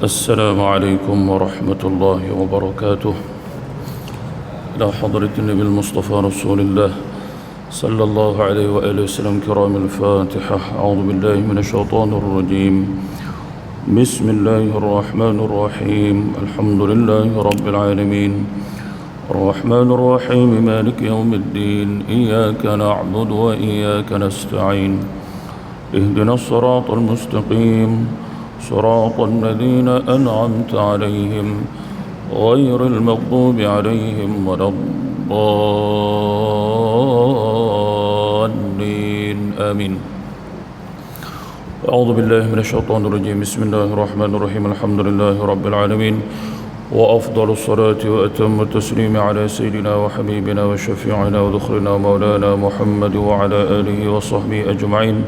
السلام عليكم ورحمة الله وبركاته. إلى حضرة النبي المصطفى رسول الله صلى الله عليه وآله وسلم كرام الفاتحة. أعوذ بالله من الشيطان الرجيم. بسم الله الرحمن الرحيم. الحمد لله رب العالمين الرحمن الرحيم مالك يوم الدين إياك نعبد وإياك نستعين اهدنا الصراط المستقيم صراط الذين أنعمت عليهم غير المغضوب عليهم ولا الضالين آمين. أعوذ بالله من الشيطان الرجيم. بسم الله الرحمن الرحيم. الحمد لله رب العالمين وأفضل الصلاة وأتم التسليم على سيدنا وحبيبنا وشفيعنا وذخرنا مولانا محمد وعلى آله وصحبه أجمعين.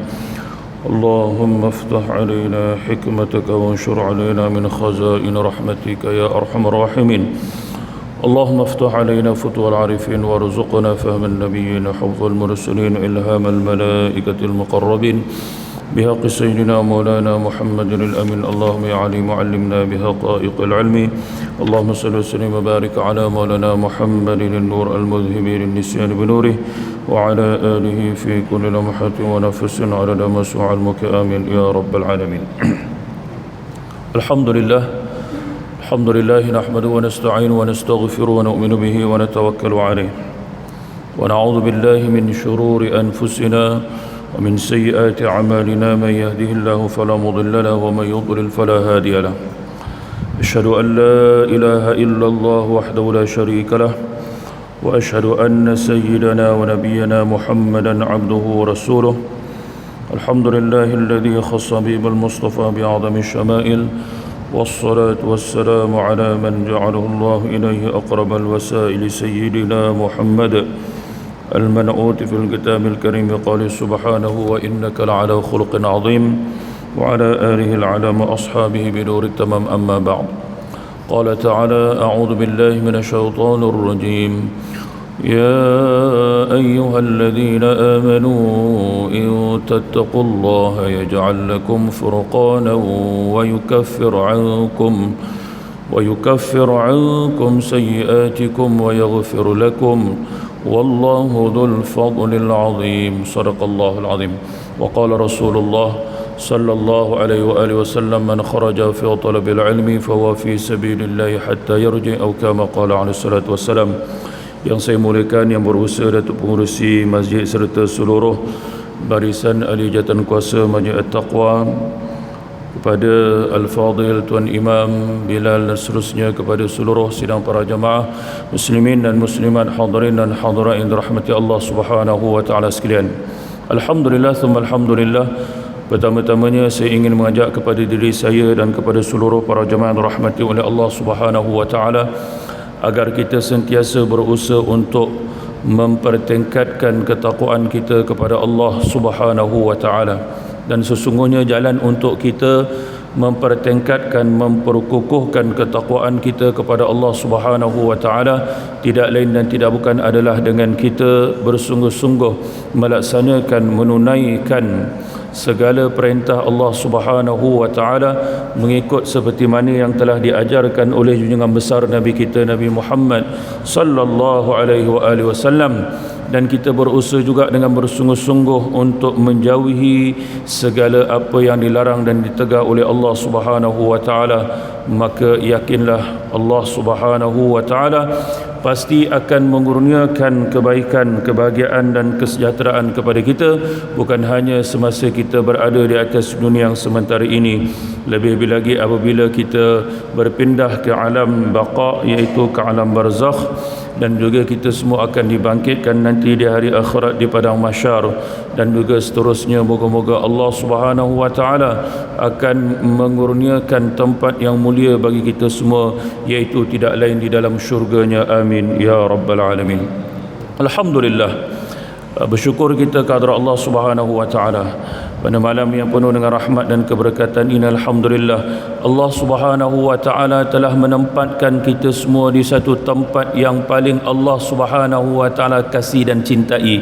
اللهم افتح علينا حكمتك وانشر علينا من خزائن رحمتك يا أرحم الراحمين. اللهم افتح علينا فتوى العارفين وارزقنا فهم النبيين حفظ المرسلين إلهام الملائكة المقربين بحق سيدنا مولانا محمد الأمين. اللهم يا عليم علمنا بحقائق العلم. اللهم صل وسلم وبارك على مولانا محمد النور المذهب للنسيان بنوره وعلى آله في كل لمحة ونفس عدد ما سعى المكامل يا رب العالمين. الحمد لله نحمده ونستعين ونستغفر ونؤمن به ونتوكل عليه ونعوذ بالله من شرور أنفسنا ومن سيئات أعمالنا. من يهده الله فلا مضل له ومن يضلل فلا هادي له. أشهد أن لا إله إلا الله وحده لا شريك له وأشهد أن سيدنا ونبينا محمدا عبده ورسوله. الحمد لله الذي خص به بالمصطفى بأعظم الشمائل والصلاة والسلام على من جعله الله إليه أقرب الوسائل سيدنا محمد المنعوت في الكتاب الكريم. قال سبحانه وإنك لعلى خلق عظيم وعلى آله العلم وأصحابه بنور التمام. أما بعد قال تعالى أعوذ بالله من الشيطان الرجيم. يا أيها الذين آمنوا إن تتقوا الله يجعل لكم فرقانا ويكفر عنكم سيئاتكم ويغفر لكم والله ذو الفضل العظيم. صدق الله العظيم. وقال رسول الله صلى الله عليه وآله وسلم من خرج في طلب العلم فهو في سبيل الله حتى يرجع أو كما قال عليه الصلاة والسلام. Yang saya muliakan, yang berusaha Datuk Pengurusi Masjid serta seluruh barisan ahli jawatan kuasa Masjid At-Taqwa, kepada Al-Fadhil Tuan Imam Bilal dan seterusnya, kepada seluruh sidang para jamaah muslimin dan muslimat, hadirin dan hadirat yang dirahmati Allah Subhanahu wa taala sekalian. Alhamdulillah thumma alhamdulillah. Pertama-tamanya saya ingin mengajak kepada diri saya dan kepada seluruh para jamaah yang dirahmati oleh Allah Subhanahu wa taala agar kita sentiasa berusaha untuk mempertingkatkan ketakwaan kita kepada Allah Subhanahu wa taala. Dan sesungguhnya jalan untuk kita mempertingkatkan, memperkukuhkan ketakwaan kita kepada Allah Subhanahu wa taala tidak lain dan tidak bukan adalah dengan kita bersungguh-sungguh melaksanakan, menunaikan segala perintah Allah Subhanahu wa taala mengikut seperti mana yang telah diajarkan oleh junjungan besar Nabi kita Nabi Muhammad sallallahu alaihi wasallam. Dan kita berusaha juga dengan bersungguh-sungguh untuk menjauhi segala apa yang dilarang dan ditegah oleh Allah Subhanahu wa taala. Maka yakinlah Allah Subhanahu wa taala pasti akan mengurniakan kebaikan, kebahagiaan dan kesejahteraan kepada kita, bukan hanya semasa kita berada di atas dunia yang sementara ini, lebih-lebih lagi apabila kita berpindah ke alam baqa, iaitu ke alam barzakh, dan juga kita semua akan dibangkitkan nanti di hari akhirat di padang mahsyar, dan juga seterusnya. Moga-moga Allah Subhanahu wa taala akan mengurniakan tempat yang mulia bagi kita semua, iaitu tidak lain di dalam syurganya. Amin ya rabbal alamin. Alhamdulillah, bersyukur kita kepada Allah Subhanahu wa taala pada malam yang penuh dengan rahmat dan keberkatan ini. Alhamdulillah, Allah Subhanahu wa taala telah menempatkan kita semua di satu tempat yang paling Allah Subhanahu wa taala kasih dan cintai.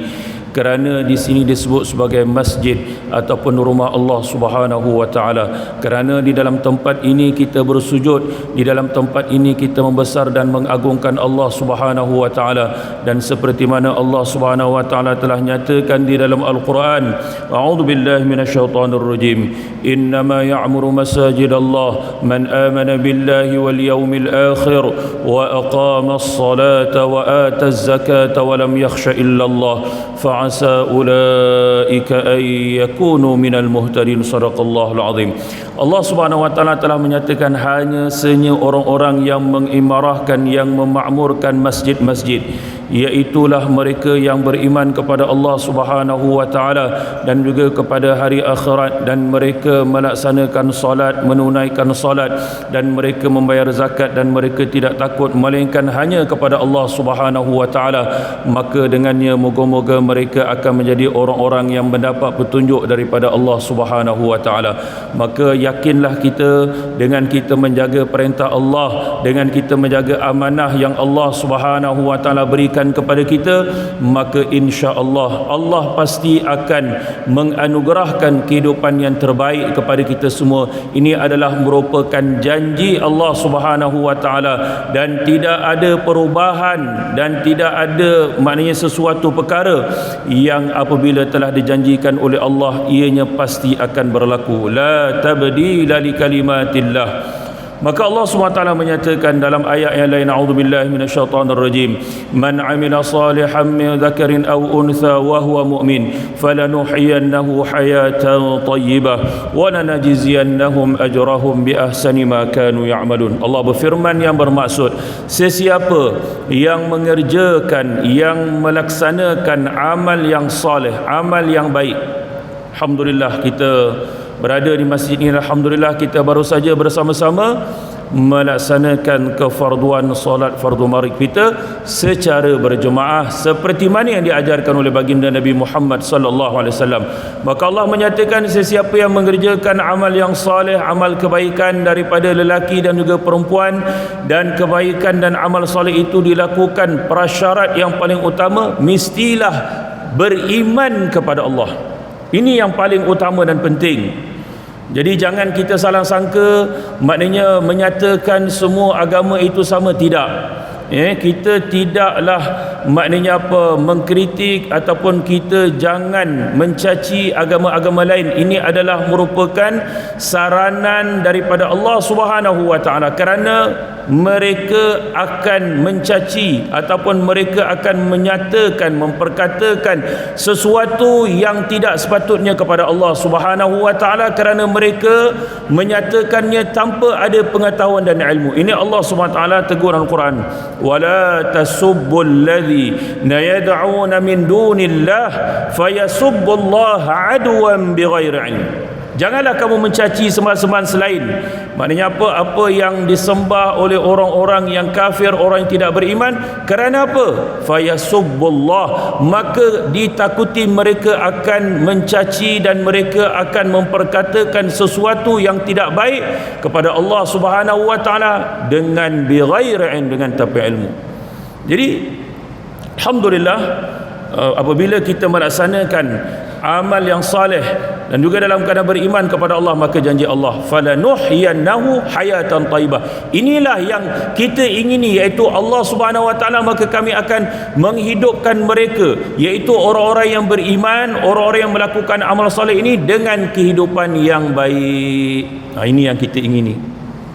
kerana di sini disebut sebagai masjid ataupun rumah Allah Subhanahu wa taala. Kerana di dalam tempat ini kita bersujud, di dalam tempat ini kita membesar dan mengagungkan Allah Subhanahu wa taala, dan seperti mana Allah Subhanahu wa taala telah nyatakan di dalam Al-Quran, a'udzubillahi minasyaitonir rajim, innama ya'muru masajidallah man amana billahi wal yawmil akhir wa aqama as-salata wa ata az-zakata wa lam yakhsha illa Allah fa'asa ulaika ay yakunu minal muhtadin. Sadaqallahul azim. Allah Subhanahu wa taala telah menyatakan hanya senya orang-orang yang mengimarahkan, yang memakmurkan masjid-masjid, iaitulah mereka yang beriman kepada Allah Subhanahu wa taala dan juga kepada hari akhirat, dan mereka melaksanakan solat, menunaikan solat, dan mereka membayar zakat, dan mereka tidak takut melainkan hanya kepada Allah Subhanahu wa taala. Maka dengannya moga-moga mereka akan menjadi orang-orang yang mendapat petunjuk daripada Allah Subhanahu wa taala. Maka yakinlah kita, dengan kita menjaga perintah Allah, dengan kita menjaga amanah yang Allah Subhanahu wa taala berikan kepada kita, maka insya-Allah Allah pasti akan menganugerahkan kehidupan yang terbaik kepada kita semua. Ini adalah merupakan janji Allah Subhanahu wa taala, dan tidak ada perubahan dan tidak ada maknanya sesuatu perkara yang apabila telah dijanjikan oleh Allah ianya pasti akan berlaku. La tabdila li kalimatillah. Maka Allah SWT menyatakan dalam ayat yang lain, a'udzubillahi minasyaitonir rajim, man 'amila salihan min dzakarin aw untha wa huwa mu'min falanuhyiyannahu hayatan thayyibah wa lanajziyannahum ajrahum bi ahsani ma kanu ya'malun. Allah berfirman yang bermaksud, sesiapa yang mengerjakan, yang melaksanakan amal yang soleh, amal yang baik. Alhamdulillah kita berada di masjid ini, alhamdulillah kita baru saja bersama-sama melaksanakan kefarduan solat fardu maghrib kita secara berjemaah seperti mana yang diajarkan oleh baginda Nabi Muhammad sallallahu alaihi wasallam. Maka Allah menyatakan sesiapa yang mengerjakan amal yang soleh, amal kebaikan daripada lelaki dan juga perempuan, dan kebaikan dan amal soleh itu dilakukan, prasyarat yang paling utama mestilah beriman kepada Allah. Ini yang paling utama dan penting. Jadi jangan kita salah sangka maknanya menyatakan semua agama itu sama, tidak. Kita tidaklah maknanya apa mengkritik ataupun kita jangan mencaci agama-agama lain. Ini adalah merupakan saranan daripada Allah Subhanahu wa taala, kerana mereka akan mencaci ataupun mereka akan menyatakan, memperkatakan sesuatu yang tidak sepatutnya kepada Allah Subhanahu wa taala, kerana mereka menyatakannya tanpa ada pengetahuan dan ilmu. Ini Allah Subhanahu wa taala tegur dalam Quran, wala tasubbul ladzina yad'una min dunillah fayasubbullaha adwan bighairi ilm. Janganlah kamu mencaci sembahan-sembahan selain. Maknanya apa? Apa yang disembah oleh orang-orang yang kafir, orang yang tidak beriman. Kerana apa? Fayasubbullah. Maka ditakuti mereka akan mencaci dan mereka akan memperkatakan sesuatu yang tidak baik kepada Allah Subhanahu wa taala dengan bighairi ilm, dengan tanpa ilmu. Jadi alhamdulillah apabila kita melaksanakan amal yang saleh dan juga dalam keadaan beriman kepada Allah, maka janji Allah, falanuhyiyannahu hayatan thayyibah. Inilah yang kita ingini, iaitu Allah Subhanahu wa taala, maka kami akan menghidupkan mereka, iaitu orang-orang yang beriman, orang-orang yang melakukan amal saleh ini dengan kehidupan yang baik. Ini yang kita ingini.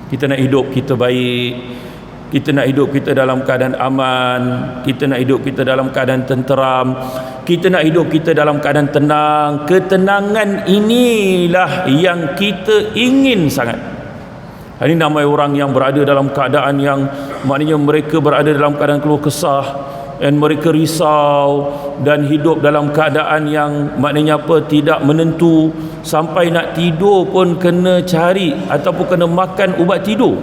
Kita nak hidup kita baik. Kita nak hidup kita dalam keadaan aman, kita nak hidup kita dalam keadaan tenteram, kita nak hidup kita dalam keadaan tenang. Ketenangan inilah yang kita ingin sangat. Ini namai orang yang berada dalam keadaan yang maknanya mereka berada dalam keadaan keluh kesah, dan mereka risau dan hidup dalam keadaan yang maknanya apa, tidak menentu, sampai nak tidur pun kena cari ataupun kena makan ubat tidur.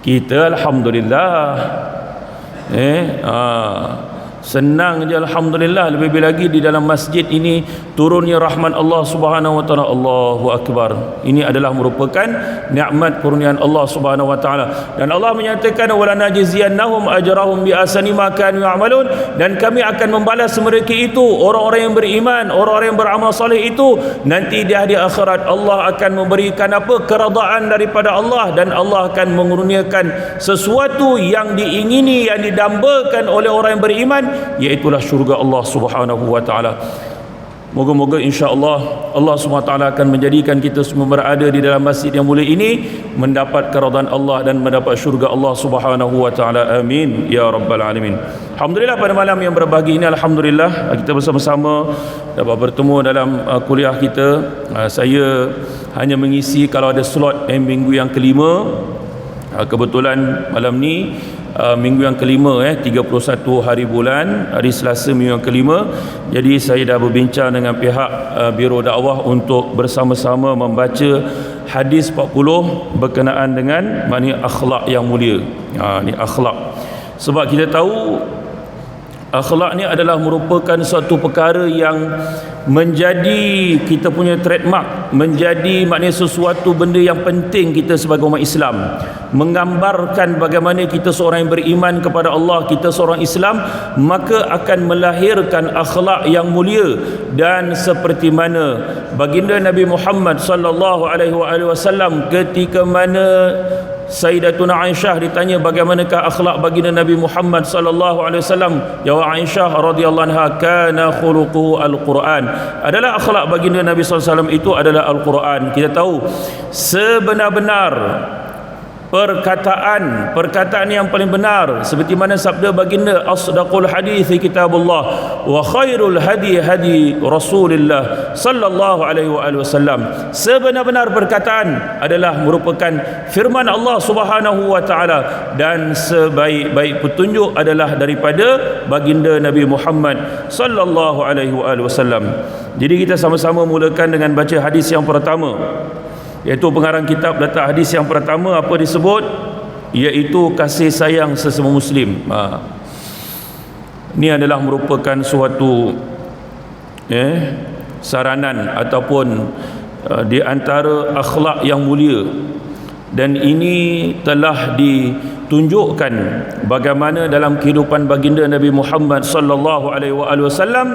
Kita alhamdulillah Senang je alhamdulillah. Lebih lagi di dalam masjid ini turunnya rahmat Allah Subhanahu wa taala. Allahu akbar. Ini adalah merupakan nikmat kurniaan Allah Subhanahu wa taala. Dan Allah menyatakan wala najziyannahum ajrahum bi ahsani ma kanu ya'malun, dan kami akan membalas mereka itu, orang-orang yang beriman, orang-orang yang beramal soleh itu, nanti di hari akhirat Allah akan memberikan apa? Keredaan daripada Allah, dan Allah akan mengurniakan sesuatu yang diingini, yang didambakan oleh orang yang beriman, iaitulah syurga Allah Subhanahu wa taala. Moga-moga insya-Allah Allah SWT akan menjadikan kita semua berada di dalam masjid yang mulia ini mendapat keridhaan Allah dan mendapat syurga Allah Subhanahu wa taala. Amin ya rabbal alamin. Alhamdulillah, pada malam yang berbahagia ini alhamdulillah kita bersama-sama dapat bertemu dalam kuliah kita. Saya hanya mengisi kalau ada slot minggu yang kelima. Kebetulan malam ni minggu yang kelima 31 hari bulan, hari Selasa minggu yang kelima. Jadi saya dah berbincang dengan pihak Biro Dakwah untuk bersama-sama membaca hadis 40 berkenaan dengan makna akhlak yang mulia. Ni akhlak. Sebab kita tahu akhlak ni adalah merupakan suatu perkara yang menjadi kita punya trademark, menjadi maknanya sesuatu benda yang penting kita sebagai umat Islam, menggambarkan bagaimana kita seorang yang beriman kepada Allah, kita seorang Islam, maka akan melahirkan akhlak yang mulia. Dan seperti mana baginda Nabi Muhammad sallallahu alaihi wasallam ketika mana Sayyidatuna Aisyah ditanya bagaimanakah akhlak baginda Nabi Muhammad sallallahu alaihi wasallam, jawab Aisyah radhiyallahu anha, kana khuluquhu al-Quran. Adalah akhlak baginda Nabi sallallahu alaihi wasallam itu adalah Al-Quran. Kita tahu sebenar-benar perkataan yang paling benar seperti mana sabda baginda, asdaqul hadis kitabullah wa khairul hadi hadi Rasulullah sallallahu alaihi wasallam. Sebenar-benar perkataan adalah merupakan firman Allah Subhanahu wa taala, dan sebaik-baik petunjuk adalah daripada baginda Nabi Muhammad sallallahu alaihi wasallam. Jadi kita sama-sama mulakan dengan baca hadis yang pertama, iaitu pengarang kitab letak hadis yang pertama apa disebut, iaitu kasih sayang sesama muslim. Ini adalah merupakan suatu saranan ataupun di antara akhlak yang mulia, dan ini telah ditunjukkan bagaimana dalam kehidupan baginda Nabi Muhammad sallallahu alaihi wasallam.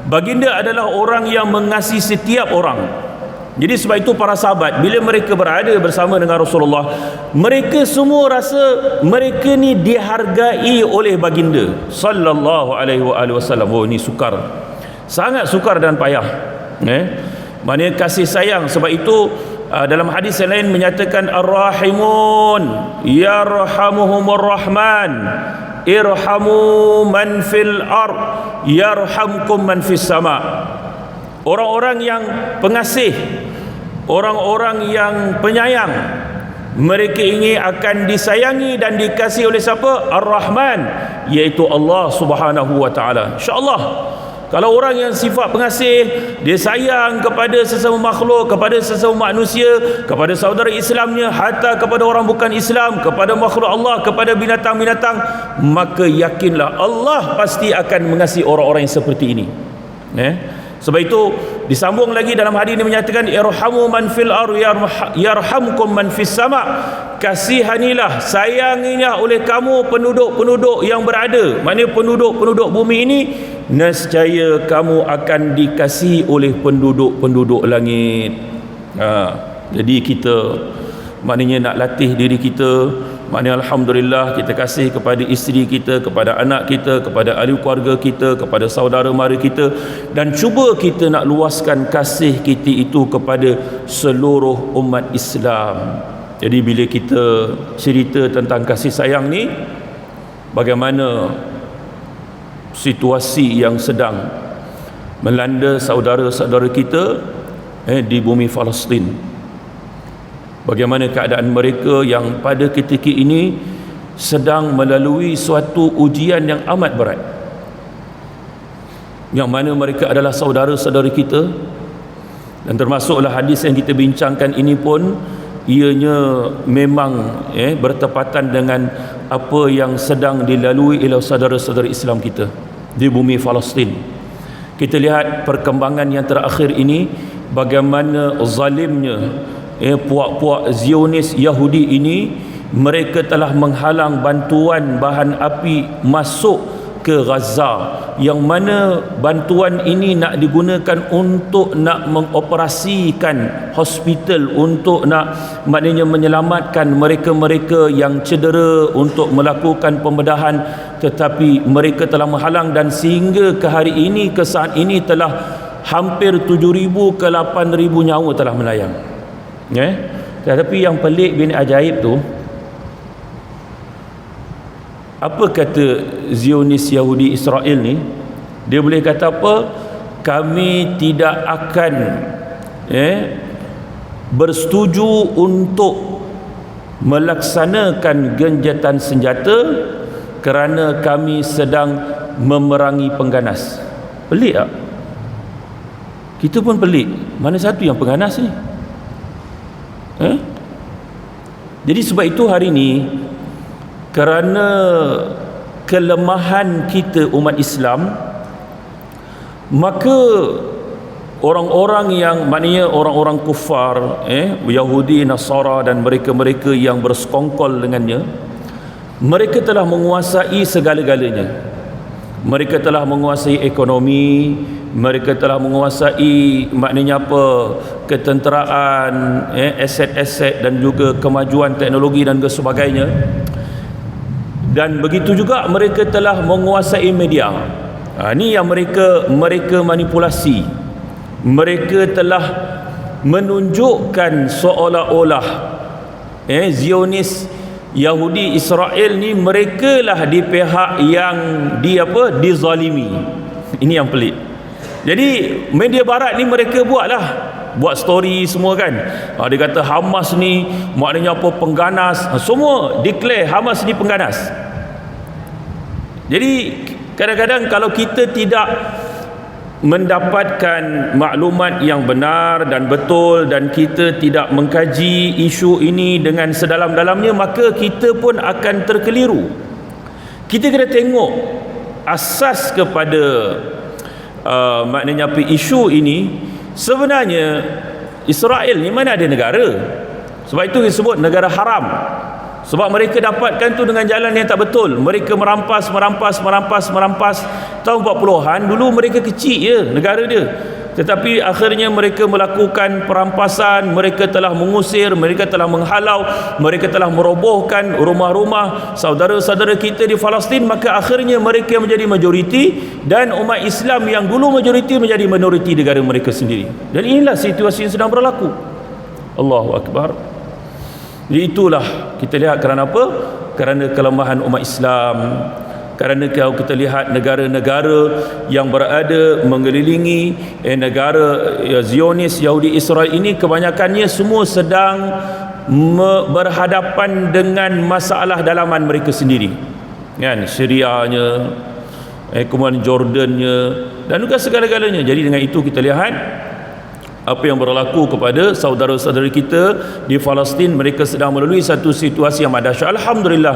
Baginda adalah orang yang mengasihi setiap orang. Jadi sebab itu para sahabat bila mereka berada bersama dengan Rasulullah, mereka semua rasa mereka ni dihargai oleh baginda sallallahu alaihi wasallam. Oh, ni sukar, sangat sukar dan payah. Maknanya kasih sayang. Sebab itu dalam hadis yang lain menyatakan ar-rahimun yarhamuhumur rahman, irhamu man fil ard yarhamkum man fis sama. Orang-orang yang pengasih, orang-orang yang penyayang, mereka ini akan disayangi dan dikasihi oleh siapa? Ar-Rahman, iaitu Allah Subhanahu wa taala. Insya-Allah kalau orang yang sifat pengasih, dia sayang kepada sesama makhluk, kepada sesama manusia, kepada saudara Islamnya, hatta kepada orang bukan Islam, kepada makhluk Allah, kepada binatang-binatang, maka yakinlah Allah pasti akan mengasihi orang-orang yang seperti ini. Sebab itu disambung lagi dalam hadis ini menyatakan irhamu man fil ardh yarhamkum man fis sama. Kasihanilah, sayangilah oleh kamu penduduk-penduduk yang berada, maknanya penduduk-penduduk bumi ini, nescaya kamu akan dikasihi oleh penduduk-penduduk langit. Jadi kita maknanya nak latih diri kita, maknanya alhamdulillah kita kasih kepada isteri kita, kepada anak kita, kepada ahli keluarga kita, kepada saudara mara kita, dan cuba kita nak luaskan kasih kita itu kepada seluruh umat Islam. Jadi bila kita cerita tentang kasih sayang ni, bagaimana situasi yang sedang melanda saudara-saudara kita di bumi Palestin, bagaimana keadaan mereka yang pada ketika ini sedang melalui suatu ujian yang amat berat, yang mana mereka adalah saudara-saudara kita. Dan termasuklah hadis yang kita bincangkan ini pun ianya memang bertepatan dengan apa yang sedang dilalui oleh saudara-saudara Islam kita di bumi Palestin. Kita lihat perkembangan yang terakhir ini, bagaimana zalimnya puak-puak Zionis Yahudi ini. Mereka telah menghalang bantuan bahan api masuk ke Gaza, yang mana bantuan ini nak digunakan untuk nak mengoperasikan hospital, untuk nak maknanya menyelamatkan mereka-mereka yang cedera, untuk melakukan pembedahan, tetapi mereka telah menghalang, dan sehingga ke hari ini, ke saat ini telah hampir 7,000 ke 8,000 nyawa telah melayang. Tetapi yang pelik bin ajaib tu, apa kata Zionis Yahudi Israel ni? Dia boleh kata apa? Kami tidak akan bersetuju untuk melaksanakan genjatan senjata kerana kami sedang memerangi pengganas. Pelik tak? Kita pun pelik. Mana satu yang pengganas ni? Jadi sebab itu hari ni, kerana kelemahan kita umat Islam, maka orang-orang yang maknanya orang-orang kufar, Yahudi, Nasara dan mereka-mereka yang bersekongkol dengannya, mereka telah menguasai segala-galanya. Mereka telah menguasai ekonomi, mereka telah menguasai maknanya apa, ketenteraan, aset-aset dan juga kemajuan teknologi dan sebagainya. Dan begitu juga mereka telah menguasai media. Ini yang mereka manipulasi. Mereka telah menunjukkan seolah-olah Zionis Yahudi Israel ni, mereka lah di pihak yang dizalimi. Ini yang pelik. Jadi media barat ni mereka buat story semua kan. Dia kata Hamas ni maknanya apa, pengganas. Semua declare Hamas ni pengganas. Jadi kadang-kadang kalau kita tidak mendapatkan maklumat yang benar dan betul, dan kita tidak mengkaji isu ini dengan sedalam-dalamnya, maka kita pun akan terkeliru. Kita kena tengok asas kepada maknanya apa isu ini. Sebenarnya Israel ni mana ada negara. Sebab itu disebut negara haram. Sebab mereka dapatkan tu dengan jalan yang tak betul. Mereka merampas. Tahun 40-an dulu mereka kecil je negara dia. Tetapi akhirnya mereka melakukan perampasan, mereka telah mengusir, mereka telah menghalau, mereka telah merobohkan rumah-rumah saudara-saudara kita di Palestin. Maka akhirnya mereka menjadi majoriti, dan umat Islam yang dulu majoriti menjadi minoriti negara mereka sendiri. Dan inilah situasi yang sedang berlaku. Allahu Akbar. Jadi itulah kita lihat kerana apa? Kerana kelemahan umat Islam. Kerana kalau kita lihat negara-negara yang berada mengelilingi negara Zionis Yahudi Israel ini, kebanyakannya semua sedang berhadapan dengan masalah dalaman mereka sendiri, kan? Syrianya, kemudian Jordannya, dan juga segala-galanya. Jadi dengan itu kita lihat apa yang berlaku kepada saudara-saudara kita di Palestin. Mereka sedang melalui satu situasi yang dahsyat. Alhamdulillah,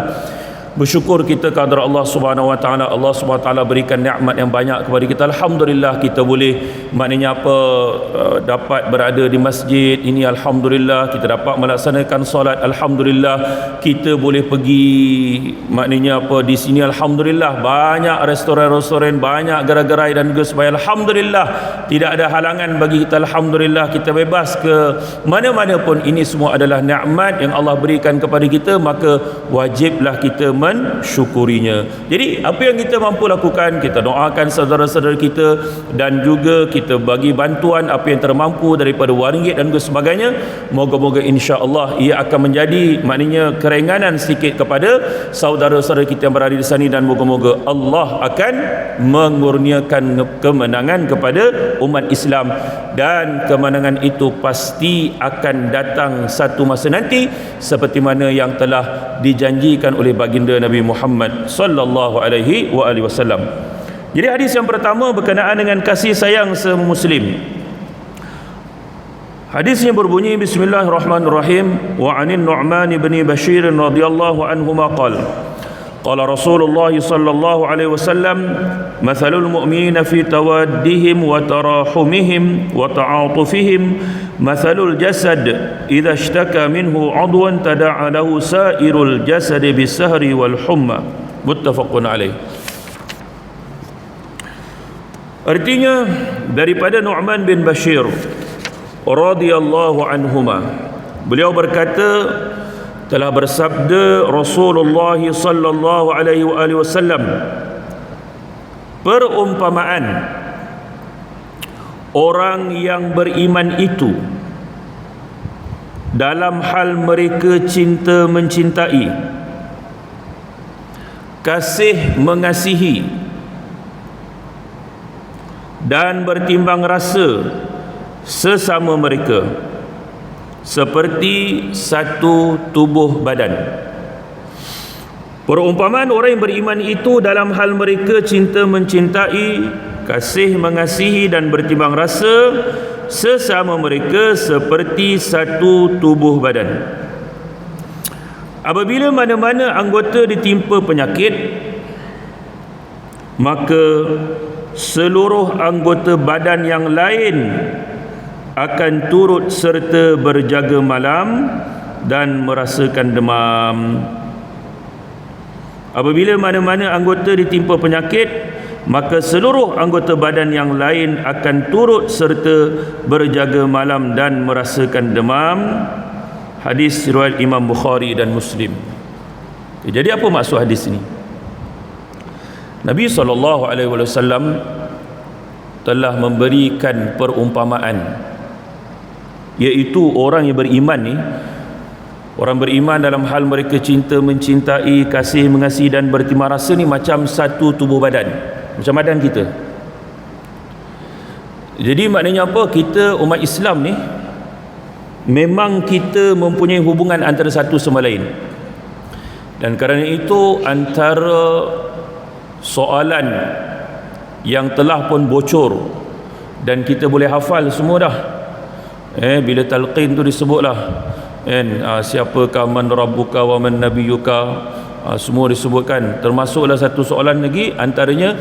bersyukur kita kepada Allah Subhanahu Wa Taala. Allah Subhanahu Wa Taala berikan nikmat yang banyak kepada kita. Alhamdulillah, kita boleh maknanya apa, dapat berada di masjid ini. Alhamdulillah, kita dapat melaksanakan solat. Alhamdulillah, kita boleh pergi maknanya apa di sini. Alhamdulillah, banyak restoran-restoran, banyak gerai-gerai dan juga sebagainya. Alhamdulillah, tidak ada halangan bagi kita. Alhamdulillah, kita bebas ke mana-mana pun. Ini semua adalah nikmat yang Allah berikan kepada kita, maka wajiblah kita mensyukurinya. Jadi apa yang kita mampu lakukan, kita doakan saudara-saudara kita, dan juga kita bagi bantuan apa yang termampu daripada RM1 dan sebagainya. Moga-moga insya-Allah ia akan menjadi maknanya keringanan sedikit kepada saudara-saudara kita yang berada di sana, dan moga-moga Allah akan mengurniakan kemenangan kepada umat Islam, dan kemenangan itu pasti akan datang satu masa nanti, seperti mana yang telah dijanjikan oleh baginda Nabi Muhammad sallallahu alaihi wasallam. Jadi hadis yang pertama berkenaan dengan kasih sayang semuslim. Hadisnya berbunyi, Bismillahirrahmanirrahim. Wa 'anin Nu'man bin Bashir radhiyallahu anhuma qala Qala Rasulullah sallallahu alaihi wasallam, "Mathalul mu'minina fi tawaddihim wa tarahumihim wa ta'atufihim mathalul jasad idza ishtaka minhu 'udwan tada'a lahu sa'irul jasad bis-sahri wal humma." Muttafaqun alaih. Artinya daripada Nu'man bin Bashir radhiyallahu anhuma, beliau berkata, telah bersabda Rasulullah sallallahu alaihi wasallam, perumpamaan orang yang beriman itu dalam hal mereka cinta mencintai, kasih mengasihi dan bertimbang rasa sesama mereka seperti satu tubuh badan. Perumpamaan orang yang beriman itu dalam hal mereka cinta mencintai, kasih mengasihi dan bertimbang rasa sesama mereka seperti satu tubuh badan. Apabila mana-mana anggota ditimpa penyakit, maka seluruh anggota badan yang lain akan turut serta berjaga malam dan merasakan demam. Apabila mana-mana anggota ditimpa penyakit, maka seluruh anggota badan yang lain akan turut serta berjaga malam dan merasakan demam. Hadis riwayat Imam Bukhari dan Muslim. Jadi apa maksud hadis ini? Nabi SAW telah memberikan perumpamaan, iaitu orang yang beriman ni, orang beriman dalam hal mereka cinta mencintai, kasih mengasihi dan bertimbang rasa ni macam satu tubuh badan, macam badan kita. Jadi maknanya apa? Kita umat Islam ni memang kita mempunyai hubungan antara satu sama lain, dan kerana itu antara soalan yang telah pun bocor dan kita boleh hafal semua dah, bila talqin tu disebutlah siapakah man rabbuka wa man nabiyuka, semua disebutkan. Termasuklah satu soalan lagi, antaranya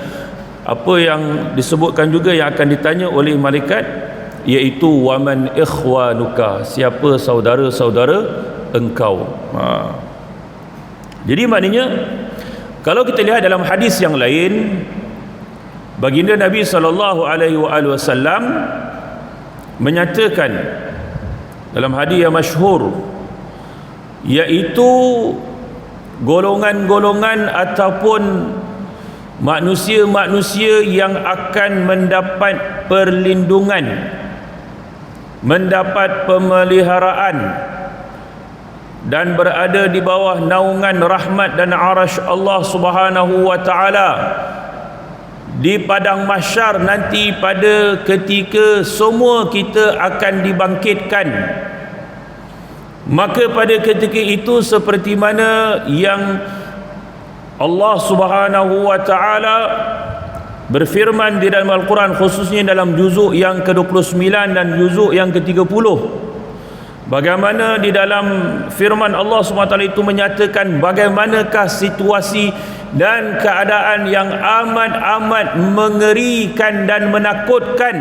apa yang disebutkan juga yang akan ditanya oleh malaikat, iaitu wa man ikhwanuka, siapa saudara-saudara engkau. Jadi maknanya kalau kita lihat dalam hadis yang lain, baginda Nabi SAW menyatakan dalam hadis yang masyhur, iaitu golongan-golongan ataupun manusia-manusia yang akan mendapat perlindungan, mendapat pemeliharaan dan berada di bawah naungan rahmat dan arasy Allah Subhanahu wa taala di padang mahsyar nanti, pada ketika semua kita akan dibangkitkan. Maka pada ketika itu, seperti mana yang Allah Subhanahu wa taala berfirman di dalam Al-Quran, khususnya dalam juzuk yang ke-29 dan juzuk yang ke-30, bagaimana di dalam firman Allah SWT itu menyatakan bagaimanakah situasi dan keadaan yang amat-amat mengerikan dan menakutkan,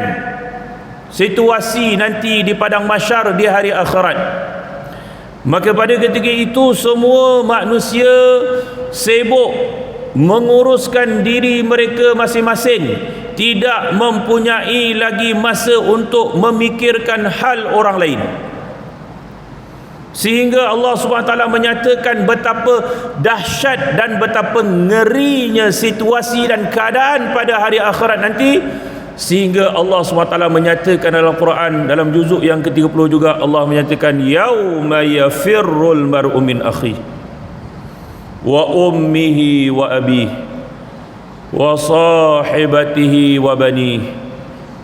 situasi nanti di padang mahsyar di hari akhirat. Maka pada ketika itu semua manusia sibuk menguruskan diri mereka masing-masing, tidak mempunyai lagi masa untuk memikirkan hal orang lain. Sehingga Allah SWT menyatakan betapa dahsyat dan betapa ngerinya situasi dan keadaan pada hari akhirat nanti, sehingga Allah SWT menyatakan dalam Quran dalam juzuk yang ke-30 juga, Allah menyatakan yauma yafirrul mar'u min akhi wa ummihi wa abihi wa sahibatihi wa banihi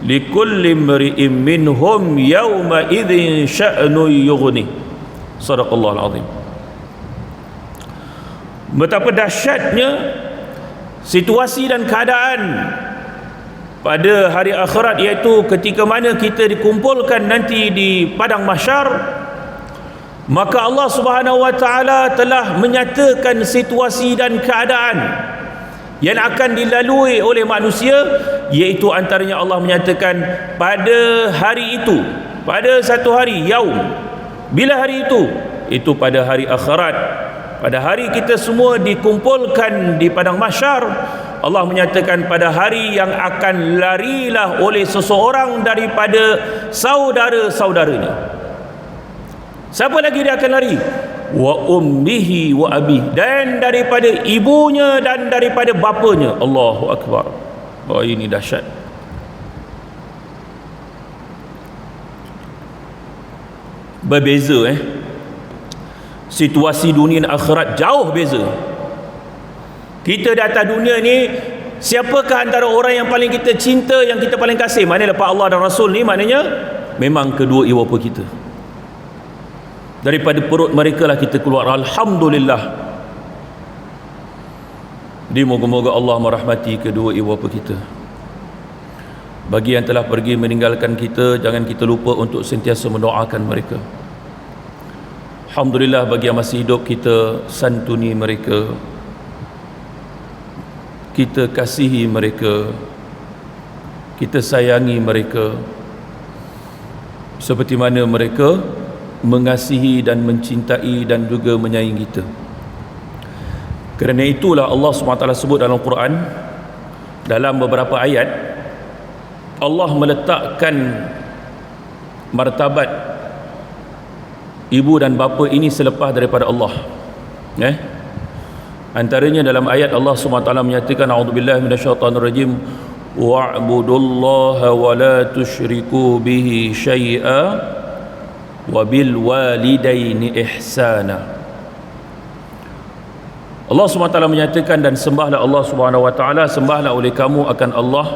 likulli imri'in minhum yauma idzin sya'nu yughni. Sadaqallahul azim. Betapa dahsyatnya situasi dan keadaan pada hari akhirat, iaitu ketika mana kita dikumpulkan nanti di padang mahsyar, Maka Allah Subhanahu wa taala telah menyatakan situasi dan keadaan yang akan dilalui oleh manusia, iaitu antaranya Allah menyatakan pada hari itu, pada satu hari, yaum. Bila hari itu? Itu pada hari akhirat, pada hari kita semua dikumpulkan di padang mahsyar. Allah menyatakan pada hari yang akan larilah oleh seseorang daripada saudara-saudaranya. Siapa lagi dia akan lari? Wa ummihi wa abi, dan daripada ibunya dan daripada bapanya. Allahu akbar. Oh, ini dahsyat. Berbeza situasi dunia dan akhirat jauh beza. Kita di atas dunia ni, siapakah antara orang yang paling kita cinta, yang kita paling kasih? Mana lepas Allah dan Rasul ni, maknanya memang kedua ibu bapa kita. Daripada perut mereka lah kita keluar. Alhamdulillah. Moga-moga Allah merahmati kedua ibu bapa kita. Bagi yang telah pergi meninggalkan kita, jangan kita lupa untuk sentiasa mendoakan mereka. Alhamdulillah, bagi yang masih hidup, kita santuni mereka, kita kasihi mereka, kita sayangi mereka seperti mana mereka mengasihi dan mencintai dan juga menyayangi kita. Kerana itulah Allah SWT sebut dalam Quran, dalam beberapa ayat, Allah meletakkan martabat ibu dan bapa ini selepas daripada Allah. Antaranya dalam ayat Allah SWT menyatakan, a'udzubillahi minasyaitonirrajim, wa'budullaha wa la tusyriku bihi syai'a wa bil walidaini ihsana. Allah SWT menyatakan, dan sembahlah Allah SWT, sembahlah oleh kamu akan Allah,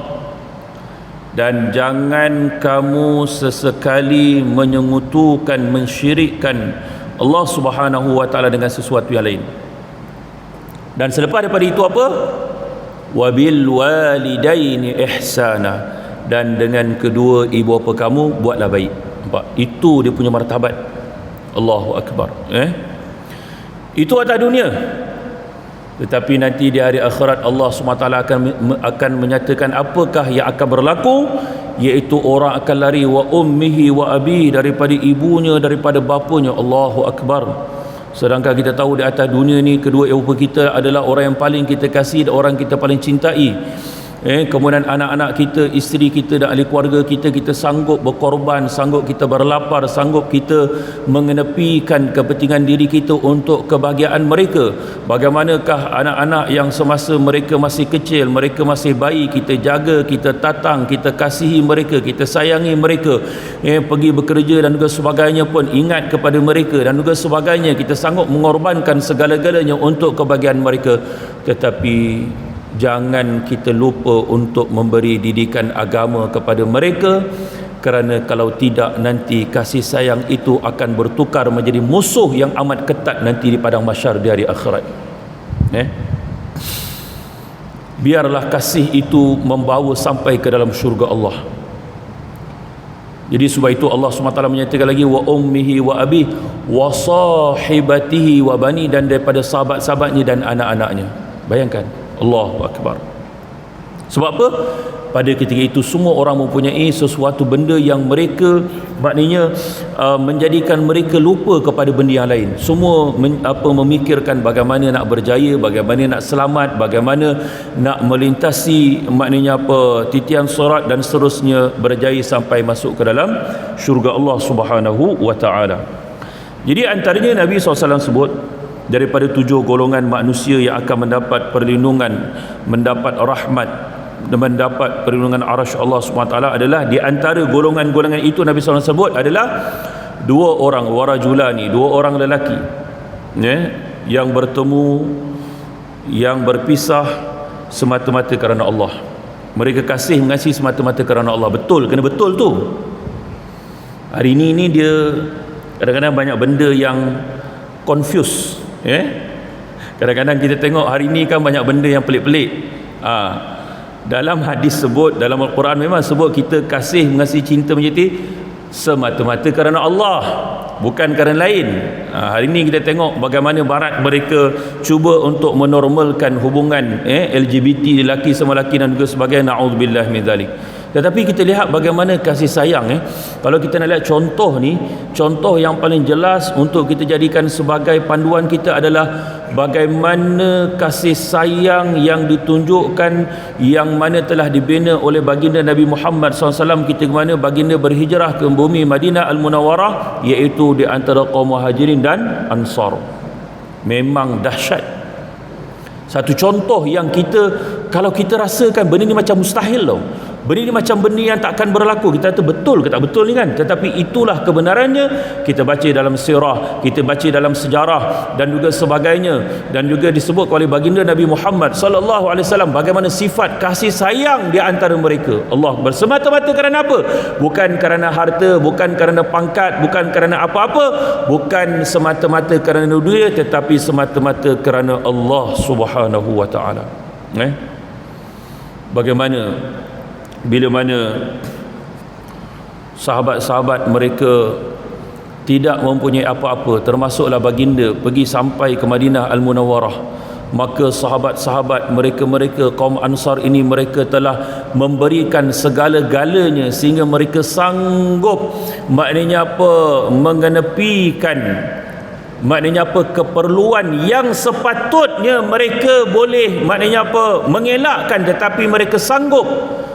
dan jangan kamu sesekali menyengutukan, mensyirikkan Allah Subhanahu wa taala dengan sesuatu yang lain. Dan selepas daripada itu apa? Wabil walidaini ihsana, dan dengan kedua ibu bapa kamu buatlah baik. Nampak? Itu dia punya martabat. Allahu akbar. Itu atas dunia. Tetapi nanti di hari akhirat Allah SWT akan menyatakan apakah yang akan berlaku, iaitu orang akan lari wa ummihi wa abi, daripada ibunya, daripada bapanya. Allahu akbar. Sedangkan kita tahu di atas dunia ni kedua ibu bapa kita adalah orang yang paling kita kasih dan orang kita paling cintai. Kemudian anak-anak kita, isteri kita dan ahli keluarga kita, kita sanggup berkorban, sanggup kita berlapar, sanggup kita mengenepikan kepentingan diri kita untuk kebahagiaan mereka. Bagaimanakah anak-anak yang semasa mereka masih kecil, mereka masih bayi, kita jaga, kita tatang, kita kasihi mereka, kita sayangi mereka, pergi bekerja dan juga sebagainya pun ingat kepada mereka dan juga sebagainya, kita sanggup mengorbankan segala-galanya untuk kebahagiaan mereka. Tetapi jangan kita lupa untuk memberi didikan agama kepada mereka, kerana kalau tidak nanti kasih sayang itu akan bertukar menjadi musuh yang amat ketat nanti di padang mahsyar di hari akhirat. Biarlah kasih itu membawa sampai ke dalam syurga Allah. Jadi sebab itu Allah SWT menyatakan lagi wa ummihi wa abi wa sahibatihi wa bani, dan daripada sahabat-sahabatnya dan anak-anaknya. Bayangkan, Allahu akbar. Sebab apa? Pada ketika itu semua orang mempunyai sesuatu benda yang mereka, maknanya menjadikan mereka lupa kepada benda yang lain. Semua memikirkan bagaimana nak berjaya, bagaimana nak selamat, bagaimana nak melintasi maknanya titian sirat dan seterusnya, berjaya sampai masuk ke dalam syurga Allah Subhanahu wa taala. Jadi antaranya Nabi SAW sebut, daripada 7 golongan manusia yang akan mendapat perlindungan, mendapat rahmat, mendapat perlindungan arasy Allah SWT adalah, di antara golongan-golongan itu Nabi SAW sebut adalah 2 orang, warajulani, 2 orang lelaki yang bertemu, yang berpisah semata-mata kerana Allah. Mereka kasih mengasihi semata-mata kerana Allah. Betul, kena betul tu. Hari ini dia kadang-kadang banyak benda yang confuse. Kadang-kadang kita tengok hari ni kan banyak benda yang pelik-pelik. Dalam hadis sebut, dalam Al-Quran memang sebut kita kasih, mengasihi, cinta, menjadi semata-mata kerana Allah, bukan kerana lain. Hari ini kita tengok bagaimana barat mereka cuba untuk menormalkan hubungan LGBT, lelaki sama lelaki dan juga sebagainya, na'udzubillah min zalik. Tetapi kita lihat bagaimana kasih sayang. Kalau kita nak lihat contoh ni, contoh yang paling jelas untuk kita jadikan sebagai panduan kita adalah bagaimana kasih sayang yang ditunjukkan, yang mana telah dibina oleh baginda Nabi Muhammad SAW kita, ke mana baginda berhijrah ke bumi Madinah Al-Munawwarah, iaitu di antara kaum Muhajirin dan Ansar. Memang dahsyat. Satu contoh yang kita, kalau kita rasakan benda ni macam mustahil tau, benda ni macam benda yang tak akan berlaku, kita kata betul ke tak betul ni kan, tetapi itulah kebenarannya. Kita baca dalam sirah, kita baca dalam sejarah dan juga sebagainya, dan juga disebut oleh baginda Nabi Muhammad sallallahu alaihi wasallam bagaimana sifat kasih sayang di antara mereka. Allah bersemata-mata kerana apa? Bukan kerana harta, bukan kerana pangkat, bukan kerana apa-apa, bukan semata-mata kerana dunia, tetapi semata-mata kerana Allah Subhanahu wa taala. Bagaimana bila mana sahabat-sahabat mereka tidak mempunyai apa-apa, termasuklah baginda pergi sampai ke Madinah Al-Munawwarah, maka sahabat-sahabat mereka kaum Ansar ini, mereka telah memberikan segala-galanya sehingga mereka sanggup, maknanya apa, mengenepikan, maknanya apa, keperluan yang sepatutnya mereka boleh, maknanya apa, mengelakkan, tetapi mereka sanggup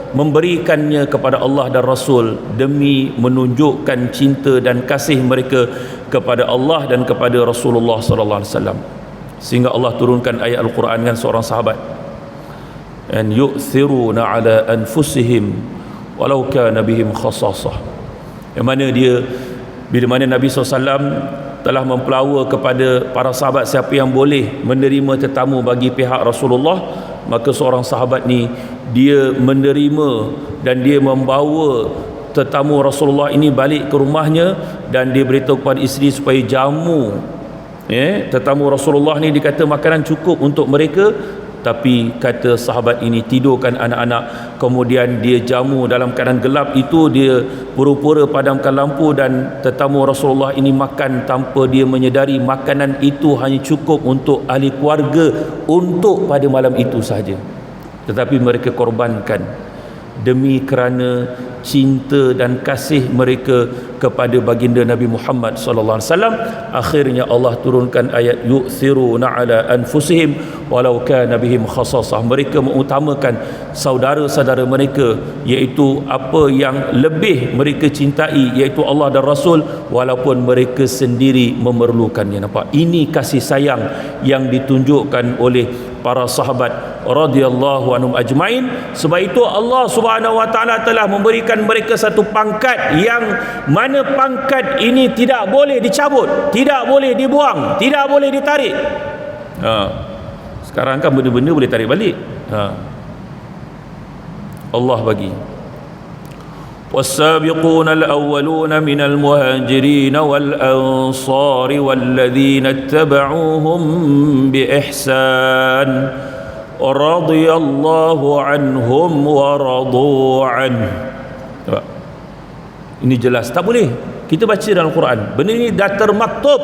memberikannya kepada Allah dan Rasul demi menunjukkan cinta dan kasih mereka kepada Allah dan kepada Rasulullah sallallahu alaihi wasallam. Sehingga Allah turunkan ayat Al-Quran dengan seorang sahabat, an yu'thiruna ala anfusihim walau kana bihim khasasah, yang mana dia, bila mana Nabi SAW telah mempelawa kepada para sahabat siapa yang boleh menerima tetamu bagi pihak Rasulullah, maka seorang sahabat ni dia menerima dan dia membawa tetamu Rasulullah ini balik ke rumahnya, dan dia beritahu kepada isteri supaya jamu tetamu Rasulullah ni, dikata makanan cukup untuk mereka, tapi kata sahabat ini tidurkan anak-anak, kemudian dia jamu dalam keadaan gelap itu, dia pura-pura padamkan lampu, dan tetamu Rasulullah ini makan tanpa dia menyedari makanan itu hanya cukup untuk ahli keluarga untuk pada malam itu sahaja. Tetapi mereka korbankan demi kerana cinta dan kasih mereka kepada baginda Nabi Muhammad sallallahu alaihi wasallam. Akhirnya Allah turunkan ayat yu'thiruna ala anfusihim walau kana bihim khasasah. Mereka mengutamakan saudara-saudara mereka, iaitu apa yang lebih mereka cintai, iaitu Allah dan Rasul, walaupun mereka sendiri memerlukannya. Nampak? Ini kasih sayang yang ditunjukkan oleh para sahabat radhiyallahu anhum ajmain. Sebab itu Allah Subhanahu wa taala telah memberikan mereka satu pangkat yang mana pangkat ini tidak boleh dicabut, tidak boleh dibuang, tidak boleh ditarik. Sekarang kan benda-benda boleh tarik balik. Allah bagi. والسابقون الأولون من المهاجرين والأنصار والذين اتبعوهم بإحسان رضي الله عنهم ورضوا عنه. Ini jelas, tak boleh kita baca dalam Quran, benda ini dah termaktub.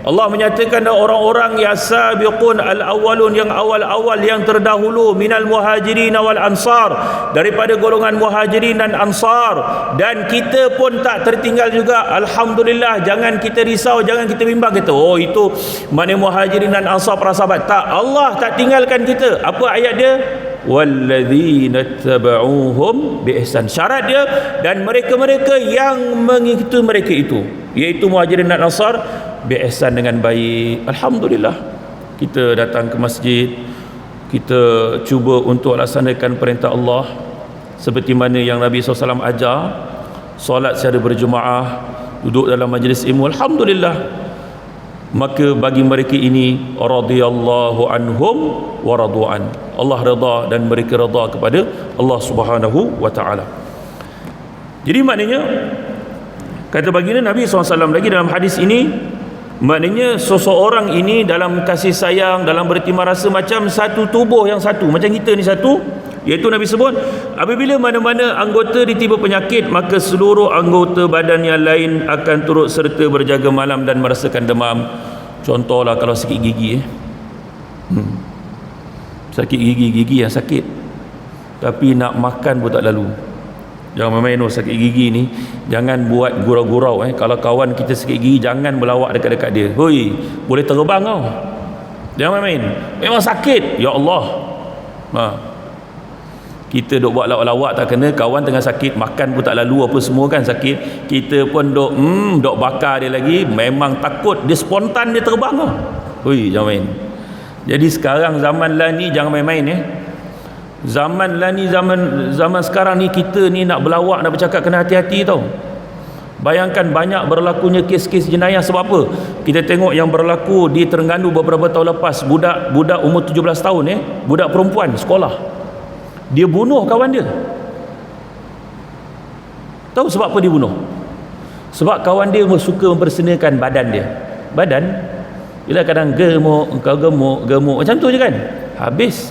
Allah menyatakan orang-orang yang sabiqun al-awwalun, yang awal-awal, yang terdahulu, minal muhajirin wal ansar, daripada golongan muhajirin dan ansar. Dan kita pun tak tertinggal juga, alhamdulillah. Jangan kita risau, jangan kita bimbang, kata oh itu mana muhajirin dan ansar para sahabat. Tak, Allah tak tinggalkan kita. Apa ayat dia? walladzina tabauhum biihsan. Syarat dia, dan mereka-mereka yang mengikuti mereka itu, iaitu muhajirin dan ansar, biihsan, dengan baik. Alhamdulillah, kita datang ke masjid, kita cuba untuk laksanakan perintah Allah seperti mana yang Nabi SAW ajar, solat secara berjemaah, duduk dalam majlis ilmu. Alhamdulillah. Maka bagi mereka ini radhiyallahu anhum wa radu'an, Allah redha dan mereka redha kepada Allah Subhanahu wa taala. Jadi maknanya, kata baginda Nabi SAW lagi dalam hadis ini, maknanya seseorang ini dalam kasih sayang, dalam berterima rasa macam satu tubuh yang satu, macam kita ni satu, Iaitu Nabi sebut, apabila mana-mana anggota ditiba penyakit, maka seluruh anggota badan yang lain akan turut serta berjaga malam dan merasakan demam. Contohlah kalau sakit gigi, sakit gigi yang sakit, tapi nak makan pun tak lalu. Jangan main-main sakit gigi ni, jangan buat gurau-gurau. Kalau kawan kita sakit gigi, jangan berlawak dekat-dekat dia. Hoi, boleh terbang kau. Jangan main-main. Memang sakit. Ya Allah. Kita duk buat lawak-lawak tak kena, kawan tengah sakit, makan pun tak lalu, apa semua kan sakit, kita pun duk bakar dia lagi, memang takut, dia spontan, dia terbang tau. Hui, jangan main. Jadi sekarang zaman lah ni jangan main-main zaman lah ni, zaman sekarang ni, kita ni nak berlawak, nak bercakap, kena hati-hati tau. Bayangkan banyak berlakunya kes-kes jenayah. Sebab apa? Kita tengok yang berlaku di Terengganu beberapa tahun lepas, budak umur 17 tahun budak perempuan sekolah, dia bunuh kawan dia. Tahu sebab apa dia bunuh? Sebab kawan dia suka mempersenakan badan dia. Badan, bila kadang gemuk, kau gemuk, macam tu je kan, habis.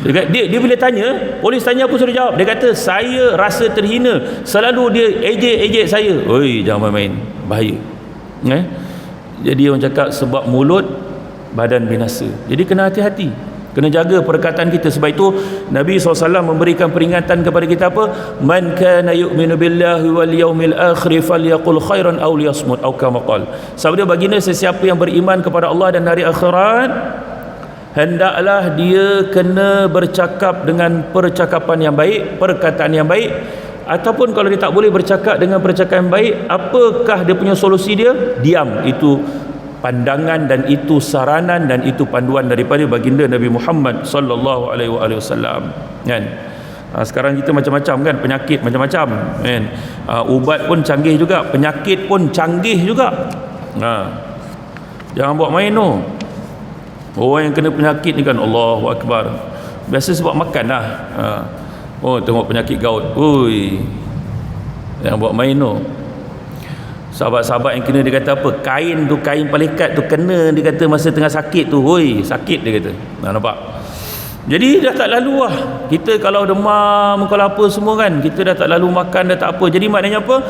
Dia bila tanya, polis tanya apa, suruh jawab. Dia kata, saya rasa terhina, selalu dia ejek saya. Oi, jangan main-main, bahaya. Jadi orang cakap, sebab mulut badan binasa. Jadi kena hati-hati, kena jaga perkataan kita. Sebab itu Nabi SAW memberikan peringatan kepada kita apa? Man kana yu'minu billahi wal yawmil akhir falyaqul khairan aw liyasmut, atau kama qala. Sabda baginda, sesiapa yang beriman kepada Allah dan hari akhirat, hendaklah dia kena bercakap dengan percakapan yang baik, perkataan yang baik. Ataupun kalau dia tak boleh bercakap dengan percakapan yang baik, apakah dia punya solusi dia? Diam. Itu pandangan dan itu saranan dan itu panduan daripada baginda Nabi Muhammad sallallahu alaihi wasallam, kan. Sekarang kita macam-macam kan, penyakit macam-macam kan. Ubat pun canggih juga, penyakit pun canggih juga. Jangan buat main tu. Orang yang kena penyakit ni kan, Allahu Akbar, biasa sebab makan lah. Tengok penyakit gout, ui, jangan buat main tu. Sahabat-sahabat yang kena, dia kata apa, kain pelikat tu kena, dia kata masa tengah sakit tu, hoi, sakit dia kata. Nampak? Jadi dah tak lalu lah. Kita kalau demam, kalau apa semua kan, kita dah tak lalu makan, dah tak apa. Jadi maknanya apa?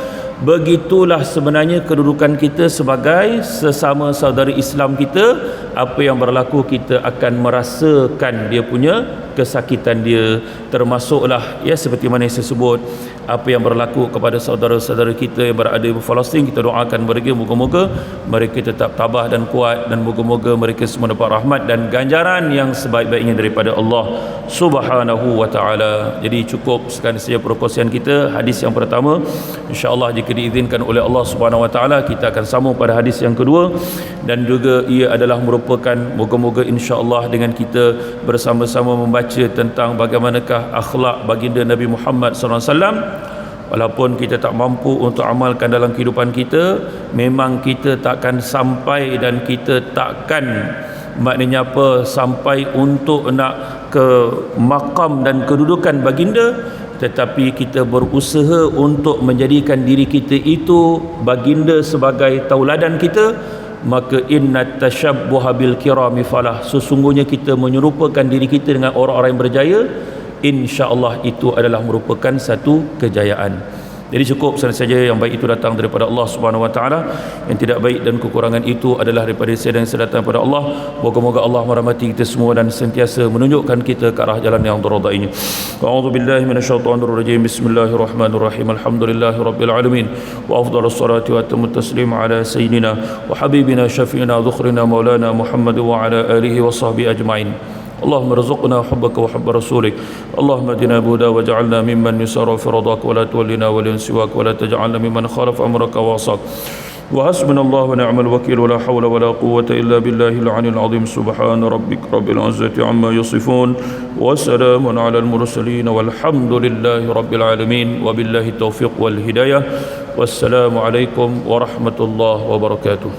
Begitulah sebenarnya kedudukan kita sebagai sesama saudari Islam kita. Apa yang berlaku, kita akan merasakan dia punya kesakitan dia. Termasuklah seperti mana yang saya sebut, apa yang berlaku kepada saudara-saudara kita yang berada di Palestin, kita doakan mereka, moga-moga mereka tetap tabah dan kuat, dan moga-moga mereka semua dapat rahmat dan ganjaran yang sebaik-baiknya daripada Allah Subhanahu wa taala. Jadi cukup sekian saja perkongsian kita hadis yang pertama. Insya-Allah jika diizinkan oleh Allah Subhanahu wa taala, kita akan sambung pada hadis yang kedua, dan juga ia adalah merupakan, moga-moga insya-Allah dengan kita bersama-sama membaca tentang bagaimanakah akhlak baginda Nabi Muhammad SAW. Walaupun kita tak mampu untuk amalkan dalam kehidupan kita, memang kita takkan sampai, dan kita takkan, maknanya apa, sampai untuk nak ke makam dan kedudukan baginda, tetapi kita berusaha untuk menjadikan diri kita itu baginda sebagai tauladan kita. Maka inna tashabbuha bil kirami falah, sesungguhnya kita menyerupakan diri kita dengan orang-orang yang berjaya, insya-Allah itu adalah merupakan satu kejayaan. Jadi cukup saja, yang baik itu datang daripada Allah Subhanahu wa taala, yang tidak baik dan kekurangan itu adalah daripada saya dan saya datang daripada Allah. Moga-moga Allah merahmati kita semua dan sentiasa menunjukkan kita ke arah jalan yang diridainya. A'udzubillahi minasyaitonir rajim. Bismillahirrahmanirrahim. Alhamdulillahirabbil alamin. Wa afdhalus salati wa atamut taslim ala sayyidina wa habibina syafi'ina dhukhrina maulana Muhammad wa ala alihi wa sahbihi ajma'in. اللهم ارزقنا حبك وحب رسولك. اللهم اهدنا بهدى واجعلنا ممن يسار في رضاك ولا تولنا ولي سواك ولا تجعلنا ممن خالف امرك وعصاك. وحسبنا الله ونعم الوكيل ولا حول ولا قوة إلا بالله العلي العظيم. سبحان ربك رب العزة عما يصفون وسلام على المرسلين والحمد لله رب العالمين وبالله التوفيق والهداية. والسلام عليكم ورحمة الله وبركاته.